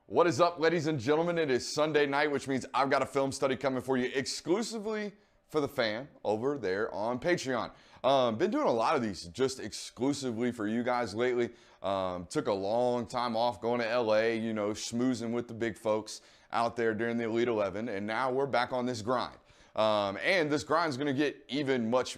What is up, ladies and gentlemen? It is Sunday night, which means I've got a film study coming for you exclusively for the fan over there on Patreon. Been doing a lot of these just exclusively for you guys lately. Took a long time off going to LA, you know, schmoozing with the big folks out there during the Elite 11, and now we're back on this grind. And this grind is going to get even much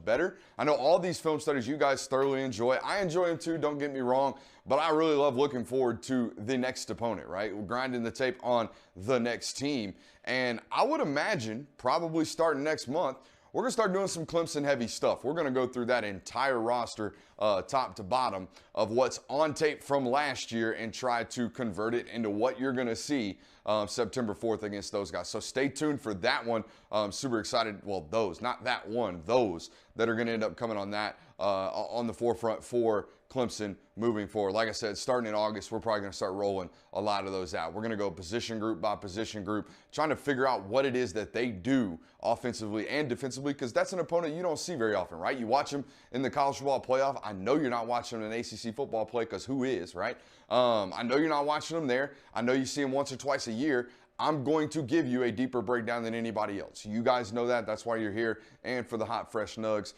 better. I know all these film studies you guys thoroughly enjoy. I enjoy them too, don't get me wrong, but I really love looking forward to the next opponent, right? We're grinding the tape on the next team. And I would imagine probably starting next month, we're going to start doing some Clemson heavy stuff. We're going to go through that entire roster top to bottom of what's on tape from last year and try to convert it into what you're going to see September 4th against those guys. So stay tuned for that one. Super excited. Well, those, not that one, those that are going to end up coming on that on the forefront for Clemson moving forward. Like I said, starting in August, we're probably going to start rolling a lot of those out. We're going to go position group by position group, trying to figure out what it is that they do offensively and defensively, because that's an opponent you don't see very often, right? You watch them in the college football playoff. I know you're not watching an ACC football play, because who is, right? I know you're not watching them there. I know you see them once or twice a year. I'm going to give you a deeper breakdown than anybody else. You guys know that. That's why you're here. And for the hot, fresh Nugs,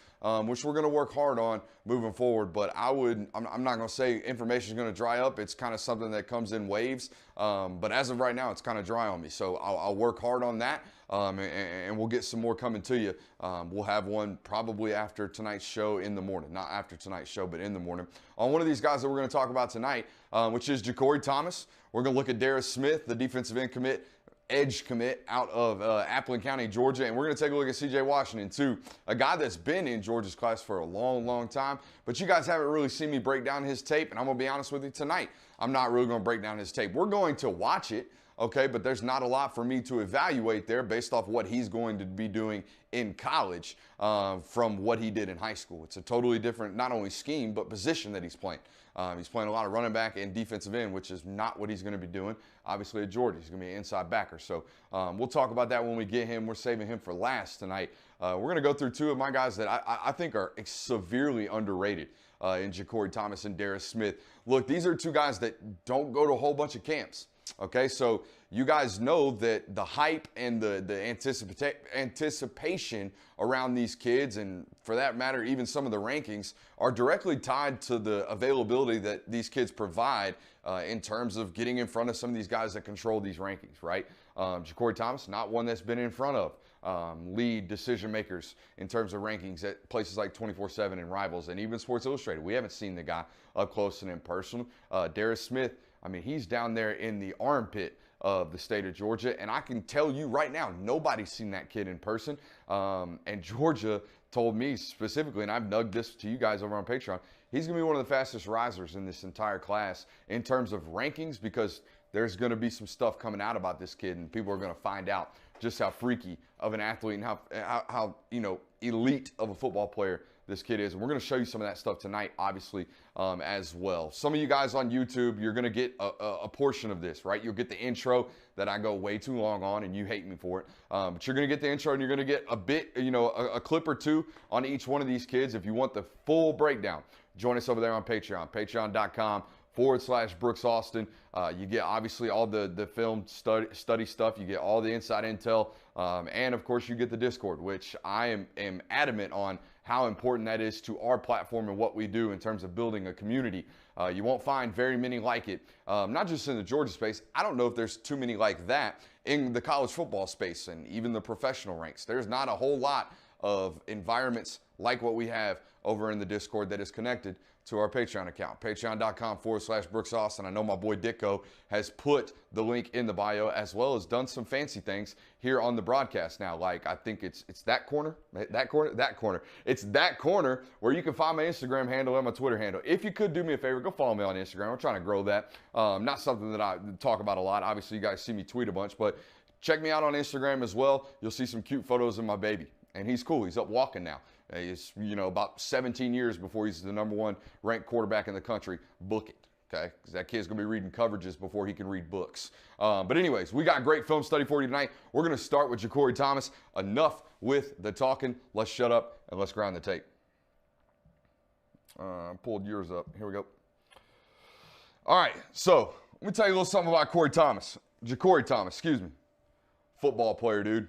which we're going to work hard on moving forward. But I'm not going to say information is going to dry up. It's kind of something that comes in waves. But as of right now, it's kind of dry on me. So I'll work hard on that. And we'll get some more coming to you. We'll have one probably after tonight's show in the morning. Not after tonight's show, but in the morning. On one of these guys that we're going to talk about tonight, which is Jacory Thomas. We're going to look at Darris Smith, the defensive end commit, edge commit out of Appleton County, Georgia. And we're going to take a look at C.J. Washington, too, a guy that's been in Georgia's class for a long, long time. But you guys haven't really seen me break down his tape. And I'm going to be honest with you tonight, I'm not really going to break down his tape. We're going to watch it. Okay, but there's not a lot for me to evaluate there based off what he's going to be doing in college from what he did in high school. It's a totally different, not only scheme, but position that he's playing. He's playing a lot of running back and defensive end, which is not what he's going to be doing. Obviously, at Georgia, he's going to be an inside backer. So we'll talk about that when we get him. We're saving him for last tonight. We're going to go through two of my guys that I think are severely underrated in Jacory Thomas and Darris Smith. Look, these are two guys that don't go to a whole bunch of camps. Okay, so you guys know that the hype and the anticipation around these kids, and for that matter, even some of the rankings, are directly tied to the availability that these kids provide in terms of getting in front of some of these guys that control these rankings, right? Jacory Thomas, not one that's been in front of lead decision makers in terms of rankings at places like 24/7 and Rivals and even Sports Illustrated. We haven't seen the guy up close and in person. Darris Smith, I mean, he's down there in the armpit of the state of Georgia, and I can tell you right now, nobody's seen that kid in person. And Georgia told me specifically, and I've nugged this to you guys over on Patreon, he's going to be one of the fastest risers in this entire class in terms of rankings, because there's going to be some stuff coming out about this kid, and people are going to find out just how freaky of an athlete and how you know, elite of a football player this kid is. And we're going to show you some of that stuff tonight, obviously, as well. Some of you guys on YouTube, you're going to get a portion of this, right? You'll get the intro that I go way too long on, and you hate me for it. But you're going to get the intro, and you're going to get a bit, you know, a clip or two on each one of these kids. If you want the full breakdown, join us over there on Patreon, patreon.com/Brooks Austin. You get obviously all the film study stuff. You get all the inside intel. And of course you get the Discord, which I am adamant on how important that is to our platform and what we do in terms of building a community. You won't find very many like it, not just in the Georgia space. I don't know if there's too many like that in the college football space and even the professional ranks. There's not a whole lot of environments like what we have over in the Discord that is connected to our Patreon account, patreon.com/Brooks Austin. I know my boy Dicko has put the link in the bio, as well as done some fancy things here on the broadcast now. Like, I think it's that corner. It's that corner where you can find my Instagram handle and my Twitter handle. If you could do me a favor, go follow me on Instagram. I'm trying to grow that. Not something that I talk about a lot. Obviously, you guys see me tweet a bunch, but check me out on Instagram as well. You'll see some cute photos of my baby. And he's cool. He's up walking now. He's, you know, about 17 years before he's the #1 ranked quarterback in the country. Book it, okay? Because that kid's going to be reading coverages before he can read books. But anyways, we got a great film study for you tonight. We're going to start with Jacory Thomas. Enough with the talking. Let's shut up and let's grind the tape. Pulled yours up. Here we go. All right, so Let me tell you a little something about Jacory Thomas, excuse me. Football player, dude.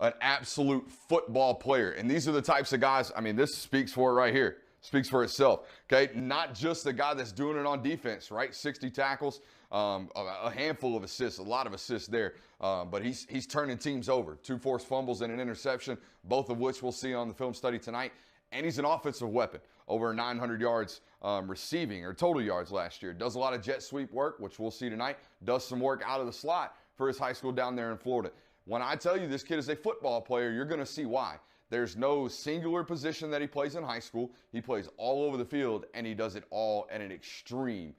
An absolute football player. And these are the types of guys, I mean, this speaks for it right here. Speaks for itself, okay? Not just the guy that's doing it on defense, right? 60 tackles, a handful of assists, a lot of assists there. But he's turning teams over. 2 forced fumbles and an interception, both of which we'll see on the film study tonight. And he's an offensive weapon. Over 900 yards receiving, or total yards last year. Does a lot of jet sweep work, which we'll see tonight. Does some work out of the slot for his high school down there in Florida. When I tell you this kid is a football player, you're going to see why. There's no singular position that he plays in high school. He plays all over the field, and he does it all at an extreme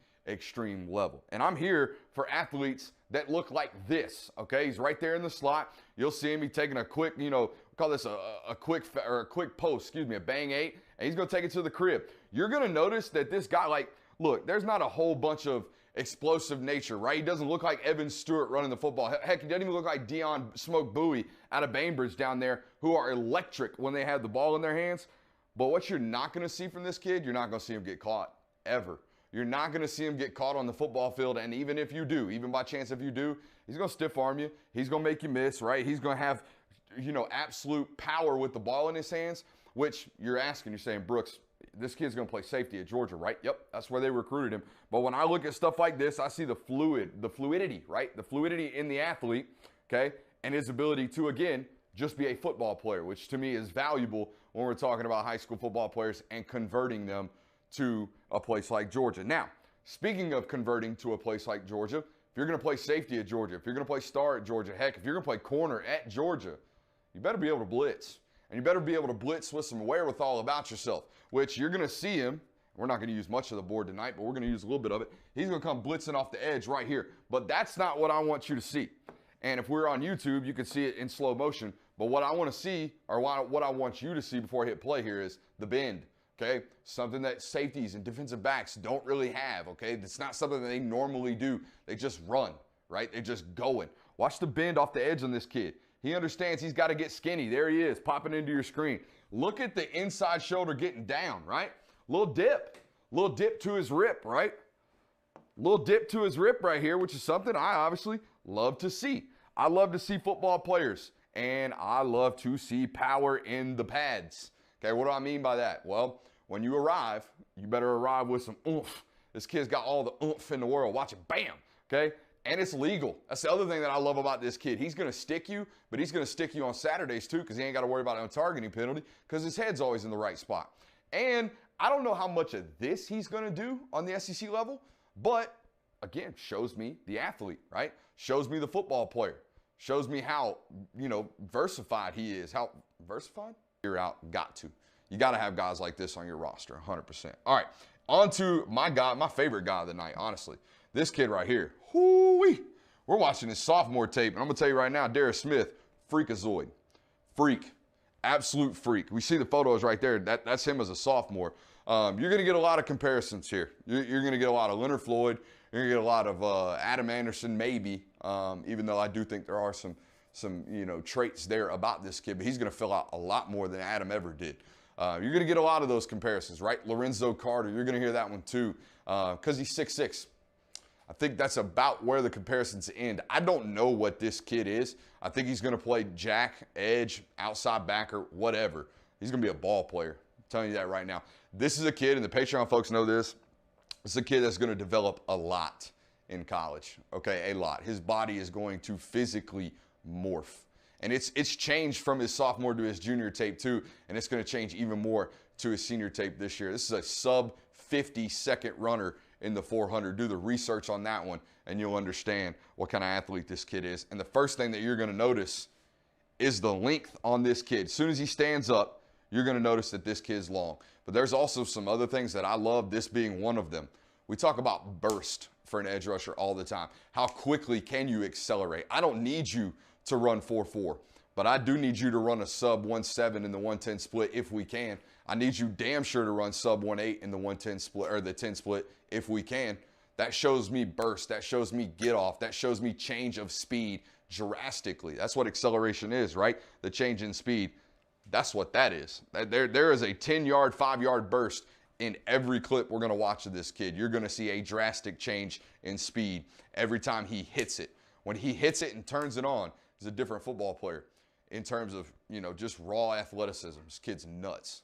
level. And I'm here for athletes that look like this, okay? He's right there in the slot. You'll see him. He's taking a quick, you know, call this a quick post, excuse me, a bang 8, and he's going to take it to the crib. You're going to notice that this guy, like, look, there's not a whole bunch of explosive nature, right? He doesn't look like Evan Stewart running the football. Heck, he doesn't even look like Dion Smoke Bowie out of Bainbridge down there, who are electric when they have the ball in their hands. But what you're not going to see from this kid, you're not going to see him get caught, ever. You're not going to see him get caught on the football field, and even if you do, even by chance if you do, he's going to stiff arm you. He's going to make you miss, right? He's going to have, you know, absolute power with the ball in his hands, which you're asking, you're saying, Brooks, this kid's going to play safety at Georgia, right? Yep, that's where they recruited him. But when I look at stuff like this, I see the fluidity, right? The fluidity in the athlete, okay? And his ability to, again, just be a football player, which to me is valuable when we're talking about high school football players and converting them to a place like Georgia. Now, speaking of converting to a place like Georgia, if you're going to play safety at Georgia, if you're going to play star at Georgia, heck, if you're going to play corner at Georgia, you better be able to blitz. And you better be able to blitz with some wherewithal about yourself, which you're going to see him. We're not going to use much of the board tonight, but we're going to use a little bit of it. He's going to come blitzing off the edge right here. But that's not what I want you to see. And if we're on YouTube, you can see it in slow motion. But what I want to see, or what I want you to see before I hit play here, is the bend, okay? Something that safeties and defensive backs don't really have, okay? It's not something that they normally do. They just run, right? They're just going. Watch the bend off the edge on this kid. He understands he's got to get skinny. There he is, popping into your screen. Look at the inside shoulder getting down, right? Little dip to his rip, right? Little dip to his rip right here, which is something I obviously love to see. I love to see football players, and I love to see power in the pads. Okay, what do I mean by that? Well, when you arrive, you better arrive with some oomph. This kid's got all the oomph in the world. Watch it, bam, okay? And it's legal. That's the other thing that I love about this kid. He's going to stick you, but he's going to stick you on Saturdays too, because he ain't got to worry about a targeting penalty because his head's always in the right spot. And I don't know how much of this he's going to do on the SEC level, but again, shows me the athlete, right? Shows me the football player. Shows me how, you know, versified he is. How versified? You're out. Got to. You got to have guys like this on your roster, 100%. All right, on to my guy, my favorite guy of the night, honestly. This kid right here. Whoo-wee. We're watching his sophomore tape, and I'm going to tell you right now, Darris Smith, freakazoid. Freak. Absolute freak. We see the photos right there. That's him as a sophomore. You're going to get a lot of comparisons here. You're going to get a lot of Leonard Floyd. You're going to get a lot of Adam Anderson, maybe, even though I do think there are some you know, traits there about this kid, but he's going to fill out a lot more than Adam ever did. You're going to get a lot of those comparisons, right? Lorenzo Carter, you're going to hear that one too, because he's 6'6". I think that's about where the comparisons end. I don't know what this kid is. I think he's going to play jack, edge, outside backer, whatever. He's going to be a ball player. I'm telling you that right now. This is a kid, and the Patreon folks know this. It's a kid that's going to develop a lot in college, okay, a lot. His body is going to physically morph. And it's changed from his sophomore to his junior tape too, and it's going to change even more to his senior tape this year. This is a sub 50 second runner in the 400. Do the research on that one, and you'll understand what kind of athlete this kid is. And the first thing that you're going to notice is the length on this kid. As soon as he stands up, you're going to notice that this kid's long. But there's also some other things that I love, this being one of them. We talk about burst for an edge rusher all the time. How quickly can you accelerate? I don't need you to run 4.4, but I do need you to run a sub 1.7 in the 110 split if we can. I need you damn sure to run sub 1.8 in the 110 split, or the 10 split if we can. That shows me burst. That shows me get off. That shows me change of speed drastically. That's what acceleration is, right? The change in speed. That's what that is. There is a 10-yard, 5-yard burst in every clip we're going to watch of this kid, you're going to see a drastic change in speed every time he hits it. When he hits it and turns it on, he's a different football player in terms of, just raw athleticism. This kid's nuts.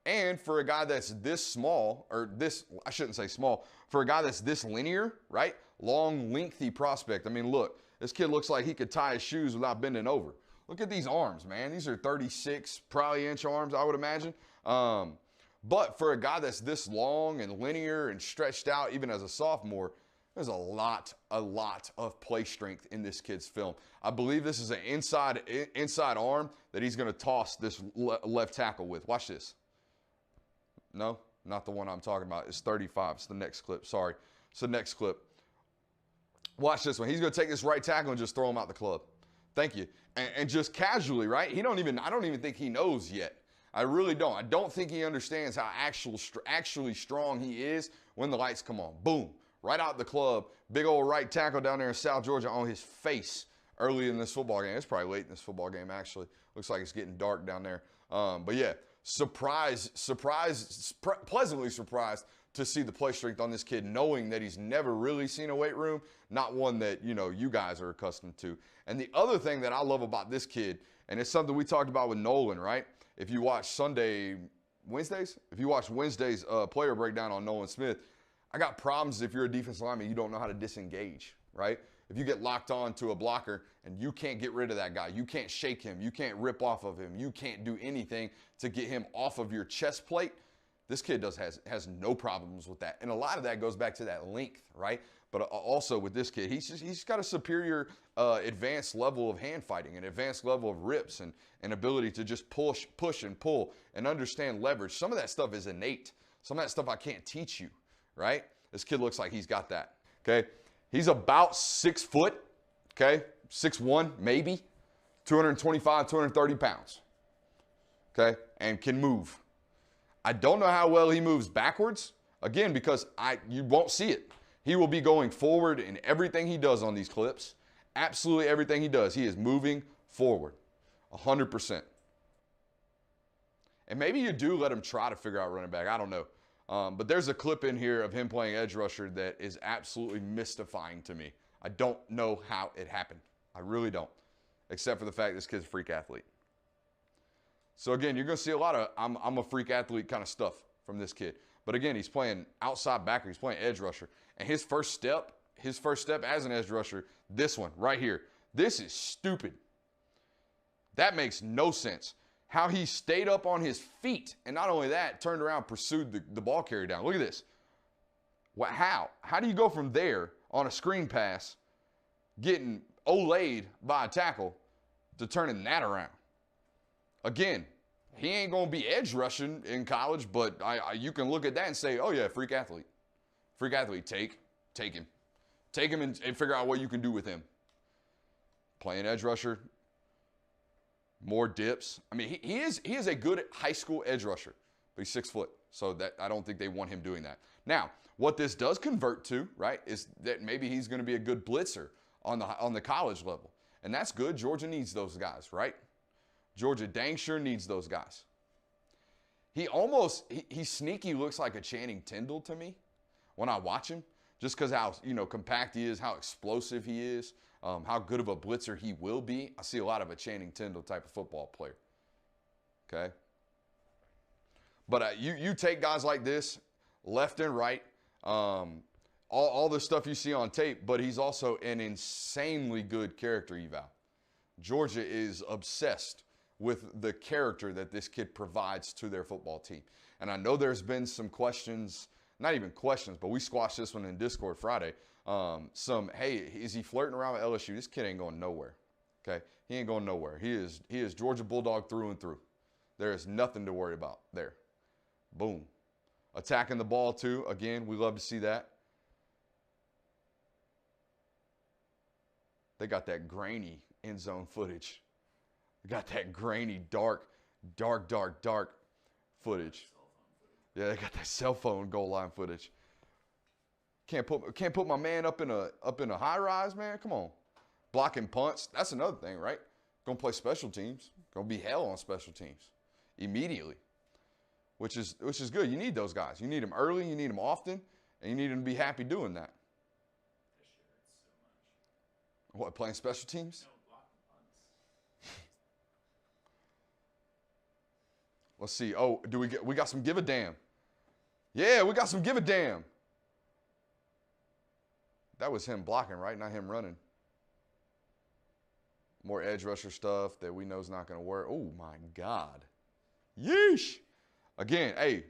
And for a guy that's this small, or this, I shouldn't say small, for a guy that's this linear, right? Long, lengthy prospect. I mean, look, this kid looks like he could tie his shoes without bending over. Look at these arms, man. These are 36 probably inch arms, I would imagine. But for a guy that's this long and linear and stretched out, even as a sophomore, there's a lot of play strength in this kid's film. I believe this is an inside arm that he's going to toss this left tackle with. Watch this. No, not the one I'm talking about. It's 35. It's the next clip. Sorry. It's the next clip. Watch this one. He's going to take this right tackle and just throw him out the club. Thank you. And just casually, right? I don't even think he knows yet. I really don't. I don't think he understands how actually strong he is when the lights come on. Boom. Right out the club. Big old right tackle down there in South Georgia on his face early in this football game. It's probably late in this football game, actually. Looks like it's getting dark down there. But yeah, pleasantly surprised to see the play strength on this kid, knowing that he's never really seen a weight room, not one that, you guys are accustomed to. And the other thing that I love about this kid, and it's something we talked about with Nolan, right? If you watch Wednesday's player breakdown on Nolan Smith, I got problems if you're a defensive lineman, you don't know how to disengage, right? If you get locked on to a blocker and you can't get rid of that guy, you can't shake him, you can't rip off of him, you can't do anything to get him off of your chest plate, this kid has no problems with that. And a lot of that goes back to that length, right? But also with this kid, he's got a superior advanced level of hand fighting, an advanced level of rips and ability to just push and pull and understand leverage. Some of that stuff is innate. Some of that stuff I can't teach you, right? This kid looks like he's got that, okay? He's about 6 foot, okay? 6'1", maybe, 225, 230 pounds, okay? And can move. I don't know how well he moves backwards, again, because you won't see it. He will be going forward in everything he does on these clips. Absolutely everything he does. He is moving forward, 100%. And maybe you do let him try to figure out running back. I don't know. But there's a clip in here of him playing edge rusher that is absolutely mystifying to me. I don't know how it happened. I really don't, except for the fact this kid's a freak athlete. So again, you're going to see a lot of I'm a freak athlete kind of stuff from this kid. But again, he's playing outside backer. He's playing edge rusher. And his first step as an edge rusher, this one right here, this is stupid. That makes no sense. How he stayed up on his feet, and not only that, turned around, pursued the ball carrier down. Look at this. How? How do you go from there on a screen pass, getting olayed by a tackle, to turning that around? Again, he ain't going to be edge rushing in college, but you can look at that and say, oh yeah, freak athlete. Freak athlete, take him. Take him and figure out what you can do with him. Playing edge rusher, more dips. I mean, he is a good high school edge rusher, but he's 6 foot. So that I don't think they want him doing that. Now, what this does convert to, right, is that maybe he's going to be a good blitzer on the college level. And that's good. Georgia needs those guys, right? Georgia dang sure needs those guys. He sneaky looks like a Channing Tindall to me when I watch him, just because how compact he is, how explosive he is, how good of a blitzer he will be. I see a lot of a Channing Tindall type of football player. Okay? But you take guys like this, left and right, all the stuff you see on tape, but he's also an insanely good character eval. Georgia is obsessed with the character that this kid provides to their football team. And I know there's been some questions, not even questions, but we squashed this one in Discord Friday. Hey, is he flirting around with LSU? This kid ain't going nowhere, okay? He ain't going nowhere. He is Georgia Bulldog through and through. There is nothing to worry about there. Boom. Attacking the ball too. Again, we love to see that. They got that grainy end zone footage. They got that grainy, dark footage. Yeah, they got that cell phone goal line footage. Can't put my man up in a high rise, man. Come on, blocking punts. That's another thing, right? Gonna play special teams. Gonna be hell on special teams immediately. which is good. You need those guys. You need them early, you need them often, and you need them to be happy doing that. What, playing special teams? Let's see. Oh, we got some give a damn. Yeah, we got some give a damn. That was him blocking, right? Not him running. More edge rusher stuff that we know is not going to work. Oh, my God. Yeesh. Again, hey,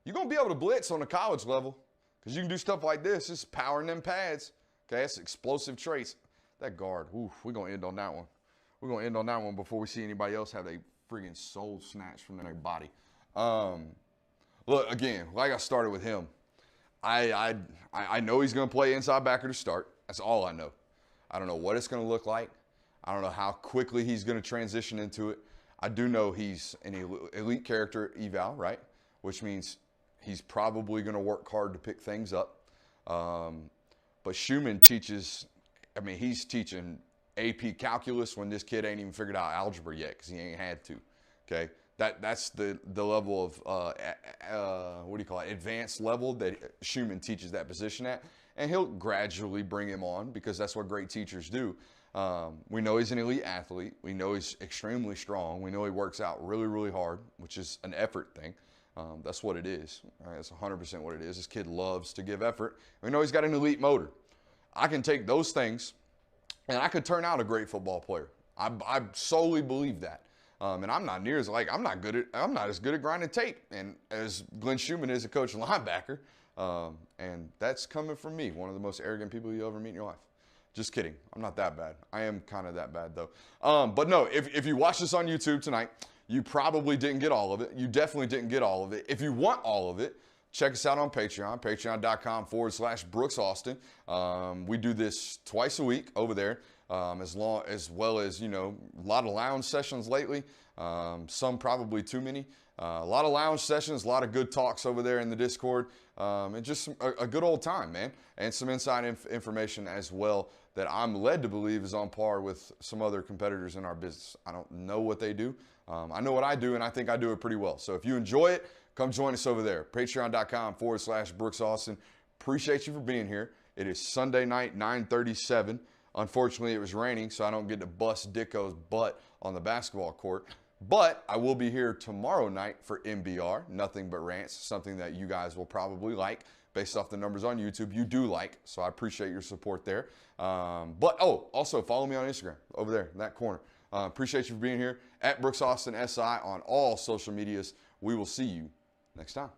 you're going to be able to blitz on the college level because you can do stuff like this. Just powering them pads. Okay, that's explosive traits. That guard, oof, we're going to end on that one. We're going to end on that one before we see anybody else have a friggin' soul snatched from their body. Look, again, like I started with him, I know he's going to play inside backer to start. That's all I know. I don't know what it's going to look like. I don't know how quickly he's going to transition into it. I do know he's an elite character eval, right? Which means he's probably going to work hard to pick things up. But Schumann teaches, I mean, he's teaching AP calculus when this kid ain't even figured out algebra yet because he ain't had to, okay? That's the level of, what do you call it, advanced level that Schumann teaches that position at. And he'll gradually bring him on because that's what great teachers do. We know he's an elite athlete. We know he's extremely strong. We know he works out really, really hard, which is an effort thing. That's what it is. Right? That's 100% what it is. This kid loves to give effort. We know he's got an elite motor. I can take those things, and I could turn out a great football player. I solely believe that. And I'm not near as I'm not as good at grinding tape and as Glenn Schumann is a coach and linebacker. And that's coming from me, one of the most arrogant people you ever meet in your life. Just kidding. I'm not that bad. I am kind of that bad, though. But no, if you watch this on YouTube tonight, you probably didn't get all of it. You definitely didn't get all of it. If you want all of it, check us out on Patreon, patreon.com/Brooks Austin. We do this twice a week over there, as well as, you know, a lot of lounge sessions lately. Some probably too many. A lot of lounge sessions, a lot of good talks over there in the Discord, and just a good old time, man. And some inside information as well that I'm led to believe is on par with some other competitors in our business. I don't know what they do. I know what I do, and I think I do it pretty well. So if you enjoy it, come join us over there. Patreon.com/Brooks Austin. Appreciate you for being here. It is Sunday night, 9:37. Unfortunately, it was raining, so I don't get to bust Dicko's butt on the basketball court. But I will be here tomorrow night for MBR, Nothing But Rants, something that you guys will probably like based off the numbers on YouTube. You do like, so I appreciate your support there. Also follow me on Instagram over there in that corner. Appreciate you for being here at Brooks Austin SI on all social medias. We will see you next time.